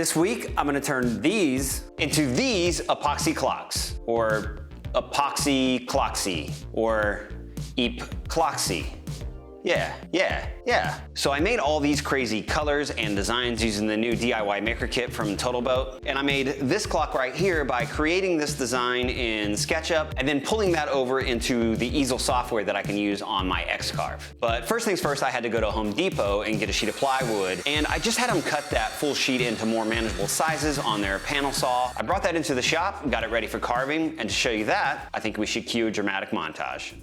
This week, I'm gonna turn these into these epoxy clocks, or Epoxy Clocksy, or Epoxy. Yeah. So I made all these crazy colors and designs using the new DIY maker kit from TotalBoat. And I made this clock right here by creating this design in SketchUp and then pulling that over into the easel software that I can use on my X-Carve. But first things first, I had to go to Home Depot and get a sheet of plywood. And I just had them cut that full sheet into more manageable sizes on their panel saw. I brought that into the shop, got it ready for carving. And to show you that, I think we should cue a dramatic montage.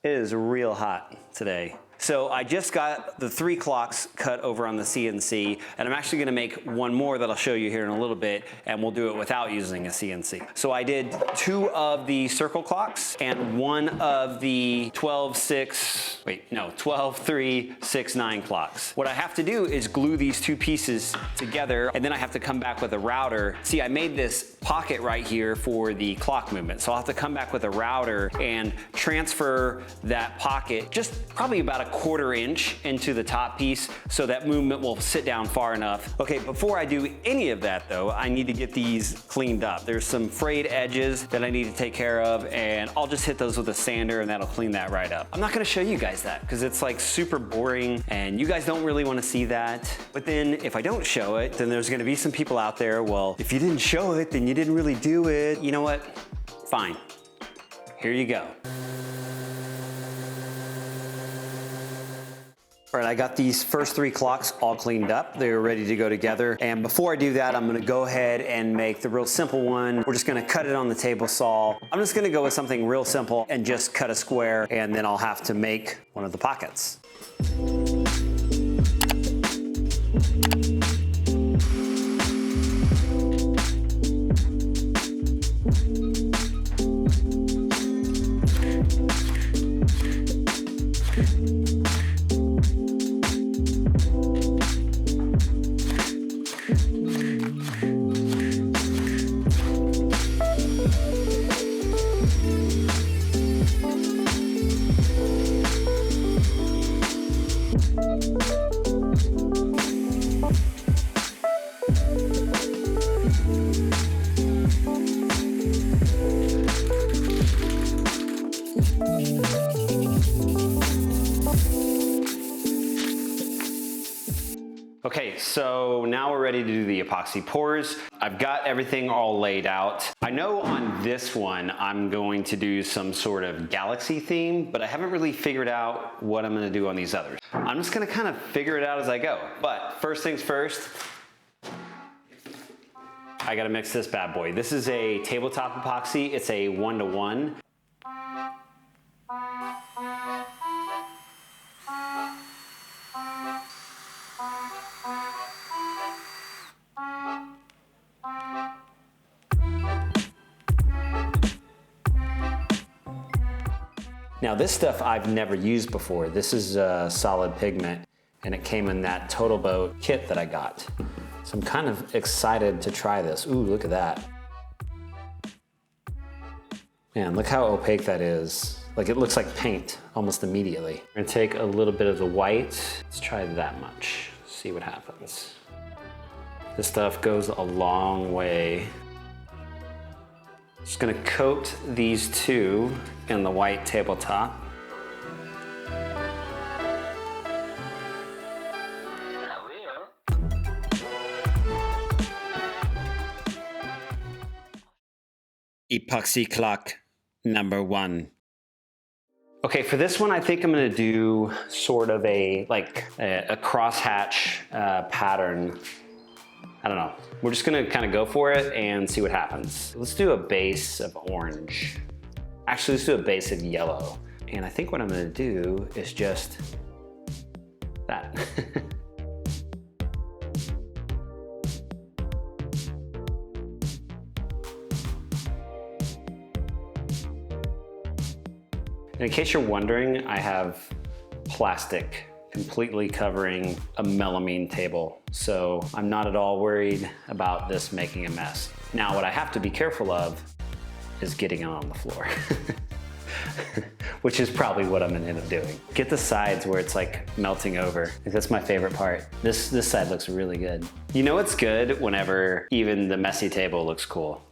It is real hot today. So I just got the 3 clocks cut over on the CNC, and I'm actually gonna make one more that I'll show you here in a little bit, and we'll do it without using a CNC. So I did 2 of the circle clocks and 1 of the 12-3-6-9 clocks. What I have to do is glue these 2 pieces together, and then I have to come back with a router. See, I made this pocket right here for the clock movement, so I'll have to come back with a router and transfer that pocket just probably about a 1/4 inch into the top piece so that movement will sit down far enough. Okay, before I do any of that though, I need to get these cleaned up. There's some frayed edges that I need to take care of, and I'll just hit those with a sander and that'll clean that right up. I'm not gonna show you guys that because it's like super boring and you guys don't really wanna see that. But then if I don't show it, then there's gonna be some people out there, well, if you didn't show it, then you didn't really do it. You know what? Fine. Here you go. All right, I got these first 3 clocks all cleaned up. They're ready to go together. And before I do that, I'm gonna go ahead and make the real simple one. We're just gonna cut it on the table saw. I'm just gonna go with something real simple and just cut a square, and then I'll have to make one of the pockets. Okay, so now we're ready to do the epoxy pours. I've got everything all laid out. I know on this one, I'm going to do some sort of galaxy theme, but I haven't really figured out what I'm gonna do on these others. I'm just gonna kind of figure it out as I go. But first things first, I gotta mix this bad boy. This is a tabletop epoxy. It's a 1-to-1. Now this stuff I've never used before. This is a solid pigment and it came in that TotalBoat kit that I got. So I'm kind of excited to try this. Ooh, look at that. Man, look how opaque that is. Like it looks like paint almost immediately. I'm gonna take a little bit of the white. Let's try that much, see what happens. This stuff goes a long way. Just gonna coat these 2 in the white tabletop. Epoxy Clock #1. Okay, for this one, I think I'm gonna do sort of a crosshatch pattern. I don't know. We're just gonna kind of go for it and see what happens. Let's do a base of orange. Actually, let's do a base of yellow. And I think what I'm gonna do is just that. And in case you're wondering, I have plastic completely covering a melamine table. So I'm not at all worried about this making a mess. Now, what I have to be careful of is getting it on the floor, which is probably what I'm gonna end up doing. Get the sides where it's like melting over. That's my favorite part. This side looks really good. You know it's good whenever even the messy table looks cool.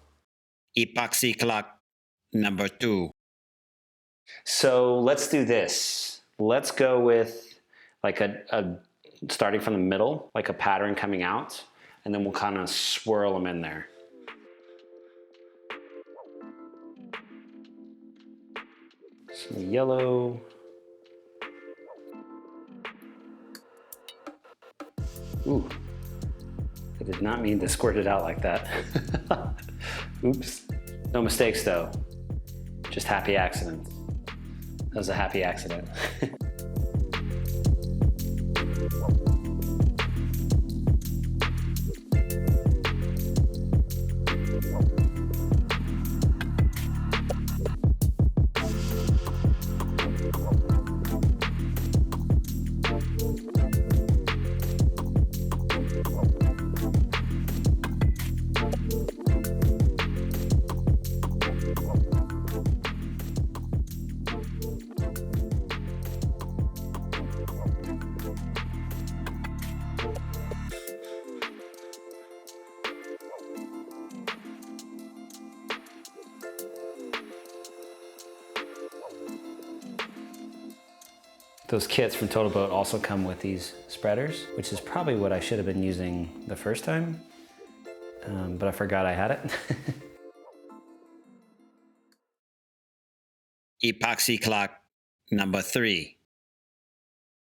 Epoxy Clock #2. So let's do this. Let's go with like a starting from the middle, like a pattern coming out, and then we'll kind of swirl them in there. Some yellow. Ooh, I did not mean to squirt it out like that. Oops. No mistakes though, just happy accidents. That was a happy accident. Those kits from Total Boat also come with these spreaders, which is probably what I should have been using the first time, but I forgot I had it. Epoxy Clock #3.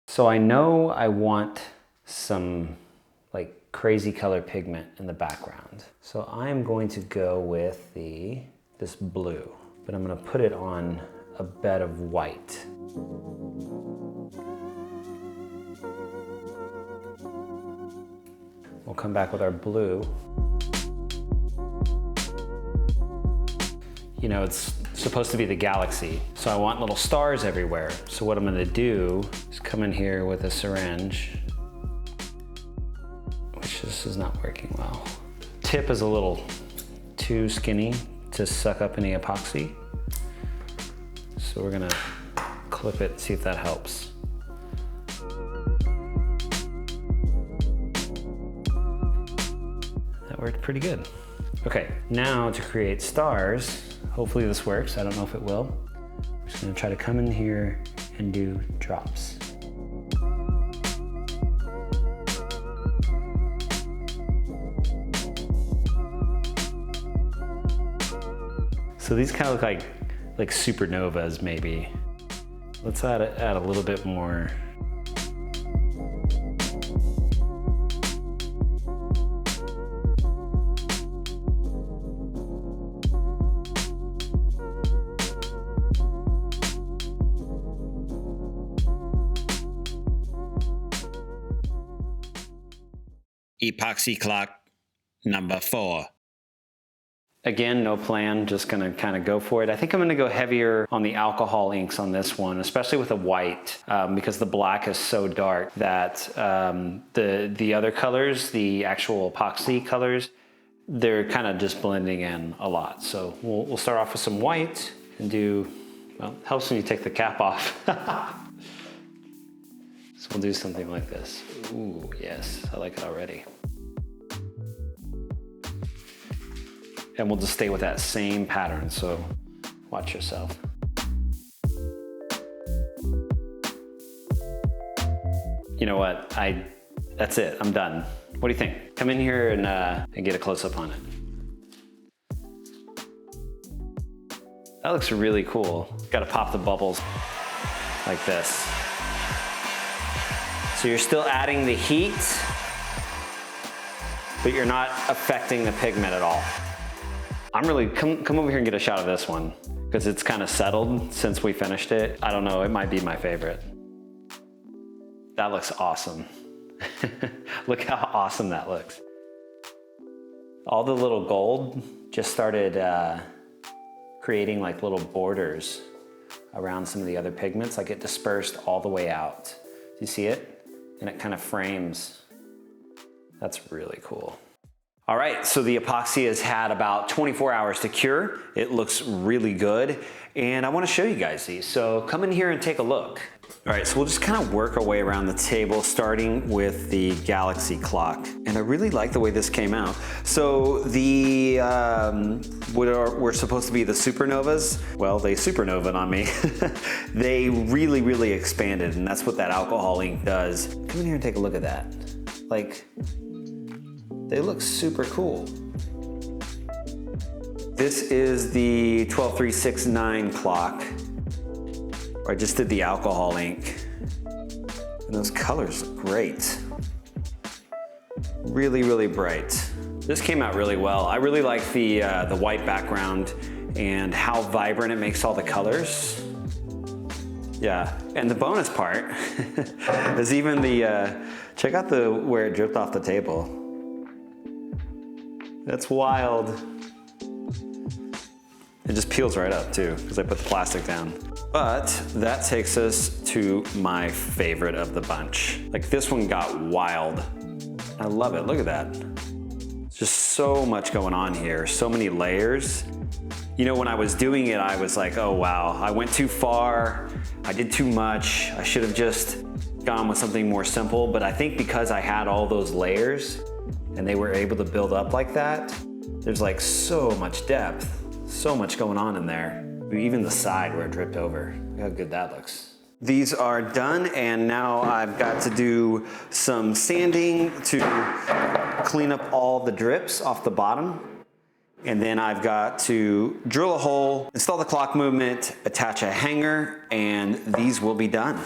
So I know I want some like crazy color pigment in the background. So I'm going to go with this blue, but I'm gonna put it on a bed of white. We'll come back with our blue. You know, it's supposed to be the galaxy, so I want little stars everywhere. So what I'm gonna do is come in here with a syringe, which this is not working well. Tip is a little too skinny to suck up any epoxy. So we're gonna clip it, see if that helps. That worked pretty good. Okay, now to create stars, hopefully this works. I don't know if it will. I'm just gonna try to come in here and do drops. So these kind of look like supernovas maybe. Let's add a little bit more. Epoxy Clock #4. Again, no plan, just gonna kind of go for it. I think I'm gonna go heavier on the alcohol inks on this one, especially with the white, because the black is so dark that the other colors, the actual epoxy colors, they're kind of just blending in a lot. So we'll start off with some white and do, well, helps when you take the cap off. So we'll do something like this. Ooh, yes, I like it already. And we'll just stay with that same pattern, so watch yourself. You know what, that's it, I'm done. What do you think? Come in here and get a close-up on it. That looks really cool. Gotta pop the bubbles like this. So you're still adding the heat, but you're not affecting the pigment at all. I'm really, come over here and get a shot of this one, because it's kind of settled since we finished it. I don't know, it might be my favorite. That looks awesome. Look how awesome that looks. All the little gold just started creating like little borders around some of the other pigments, like it dispersed all the way out. Do you see it? And it kind of frames. That's really cool. All right, so the epoxy has had about 24 hours to cure. It looks really good. And I wanna show you guys these. So come in here and take a look. All right, so we'll just kind of work our way around the table, starting with the Galaxy Clock. And I really like the way this came out. So the, what were supposed to be the supernovas, well, they supernovaed on me. They really, really expanded, and that's what that alcohol ink does. Come in here and take a look at that. Like, they look super cool. This is the 12369 clock. I just did the alcohol ink, and those colors look great. Really, really bright. This came out really well. I really like the white background and how vibrant it makes all the colors. Yeah, and the bonus part is even the, check out where it dripped off the table. That's wild. It just peels right up too, because I put the plastic down. But that takes us to my favorite of the bunch. Like, this one got wild. I love it, look at that. Just so much going on here, so many layers. You know, when I was doing it, I was like, oh wow, I went too far, I did too much, I should have just gone with something more simple. But I think because I had all those layers and they were able to build up like that, there's like so much depth, so much going on in there. Even the side where it dripped over. Look how good that looks. These are done, and now I've got to do some sanding to clean up all the drips off the bottom. And then I've got to drill a hole, install the clock movement, attach a hanger, and these will be done.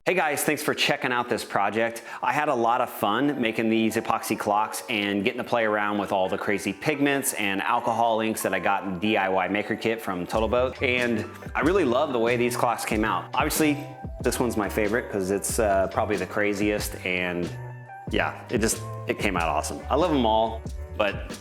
Hey guys, thanks for checking out this project. I had a lot of fun making these epoxy clocks and getting to play around with all the crazy pigments and alcohol inks that I got in the DIY maker kit from Total Boat. And I really love the way these clocks came out. Obviously, this one's my favorite because it's probably the craziest, and yeah, it came out awesome. I love them all, but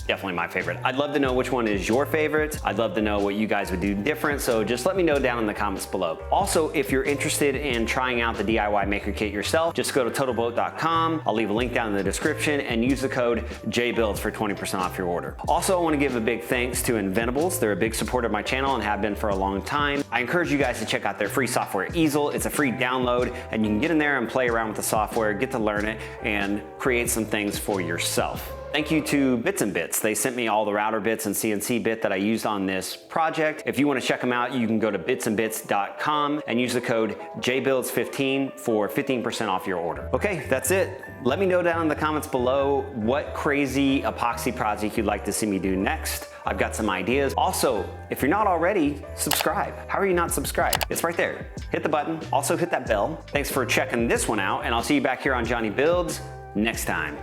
definitely my favorite. I'd love to know which one is your favorite. I'd love to know what you guys would do different, so just let me know down in the comments below. Also, if you're interested in trying out the DIY Maker Kit yourself, just go to totalboat.com. I'll leave a link down in the description and use the code JBuilds for 20% off your order. Also, I want to give a big thanks to Inventables. They're a big supporter of my channel and have been for a long time. I encourage you guys to check out their free software easel. It's a free download, and you can get in there and play around with the software, get to learn it, and create some things for yourself. Thank you to Bits and Bits. They sent me all the router bits and CNC bit that I used on this project. If you want to check them out, you can go to bitsandbits.com and use the code JBuilds15 for 15% off your order. Okay, that's it. Let me know down in the comments below what crazy epoxy project you'd like to see me do next. I've got some ideas. Also, if you're not already, subscribe. How are you not subscribed? It's right there. Hit the button. Also hit that bell. Thanks for checking this one out, and I'll see you back here on Jonny Builds next time.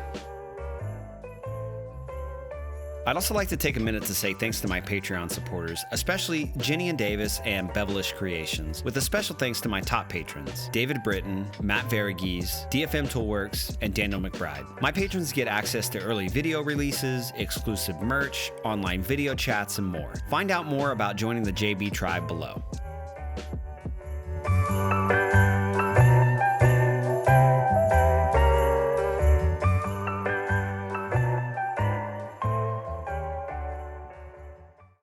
I'd also like to take a minute to say thanks to my Patreon supporters, especially Jenny and Davis and Bevelish Creations, with a special thanks to my top patrons, David Britton, Matt Varughese, DFM Toolworks, and Daniel McBride. My patrons get access to early video releases, exclusive merch, online video chats, and more. Find out more about joining the JB tribe below.